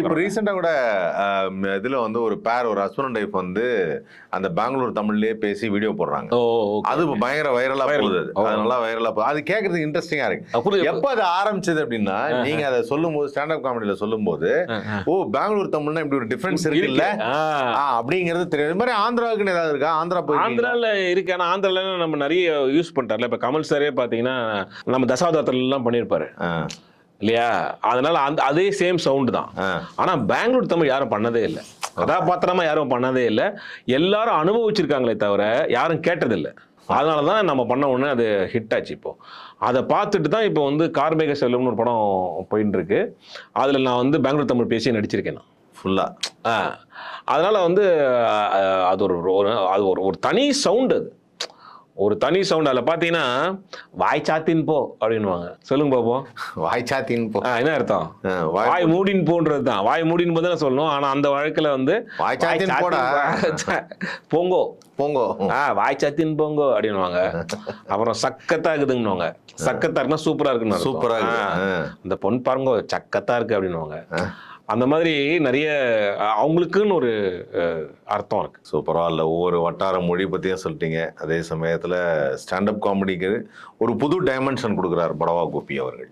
இப்போ ரீசெண்டா கூட இதுல வந்து ஒரு ஹஸ்பண்ட் அண்ட் ஒய்ஃப் வந்து அந்த பெங்களூர் தமிழ்லயே பேசி வீடியோ போடுறாங்க. அது பயங்கர வைரலா போகுது. அது நல்லா வைரலா போகுது. அது கேட்கறதுக்கு இன்ட்ரெஸ்டிங்கா இருக்கு. எப்ப அது ஆரம்பிச்சது அப்படின்னா, நீங்க அதை சொல்லும்போது ஸ்டாண்ட் அப் காமெடியில சொல்லும்போது, ஓ பெங்களூர் தமிழ்னா இப்படி ஒரு டிஃபரன்ஸ் இருக்குல்ல அப்படிங்கிறது தெரியும். இது மாதிரி ஆந்திராவுக்குன்னு ஏதாவது இருக்கா? ஆந்திரால இருக்கு. ஆனா ஆந்திரால நம்ம நிறைய யூஸ் பண்ணிட்டார்ல. இப்ப கமல் சாரே பாத்தீங்கன்னா நம்ம தசாவதாரத்துல எல்லாம் பண்ணிருப்பாரு இல்லையா? அதனால அதே சேம் சவுண்ட் தான். ஆனா பெங்களூர் தமிழ் யாரும் பண்ணதே இல்லை. கதாபாத்திரமா யாரும் பண்ணதே இல்லை. எல்லாரும் அனுபவிச்சிருக்காங்களே தவிர யாரும் கேட்டதில்லை. அதனாலதான் நம்ம பண்ண உடனே அது ஹிட் ஆச்சு. இப்போ அதை பார்த்துட்டு தான் இப்போ வந்து கார்மேக செல்வம்னு ஒரு படம் போயிட்டு இருக்கு. அதுல நான் வந்து பெங்களூர் தமிழ் பேசி நடிச்சிருக்கேன் நான் ஃபுல்லா. அதனால வந்து அது ஒரு தனி சவுண்ட். அது ஒரு தனி சவுண்ட். அதில் பார்த்தீங்கன்னா வாய் சாத்தின் போ அப்படின்வாங்க. சொல்லுங்க பாப்போம். வாய் சாத்தின் போ என்ன அர்த்தம்? வாய் மூடின் போன்றது தான். வாய் மூடின் போது தான் சொல்லணும். ஆனால் அந்த வழக்கில் வந்து வாய் சாத்தின் போங்கோ போங்கோ வாய் சாத்தின் போங்கோ அப்படின்வாங்க. அப்புறம் சக்கத்தா இருக்குதுங்கன்னுவாங்க. சக்கத்தா இருக்குன்னா சூப்பரா இருக்குன்னு. சூப்பரா இந்த பொன் பாருங்கோ சக்கத்தா இருக்கு அப்படின்வாங்க. அந்த மாதிரி நிறைய அவங்களுக்குன்னு ஒரு அர்த்தம் இருக்கு. ஸோ பரவாயில்ல, ஒவ்வொரு வட்டார மொழி பற்றியும் சொல்லிட்டீங்க. அதே சமயத்தில் ஸ்டாண்டப் காமெடிக்கு ஒரு புது டைமென்ஷன் கொடுக்குறாரு படவா கோபி அவர்கள்.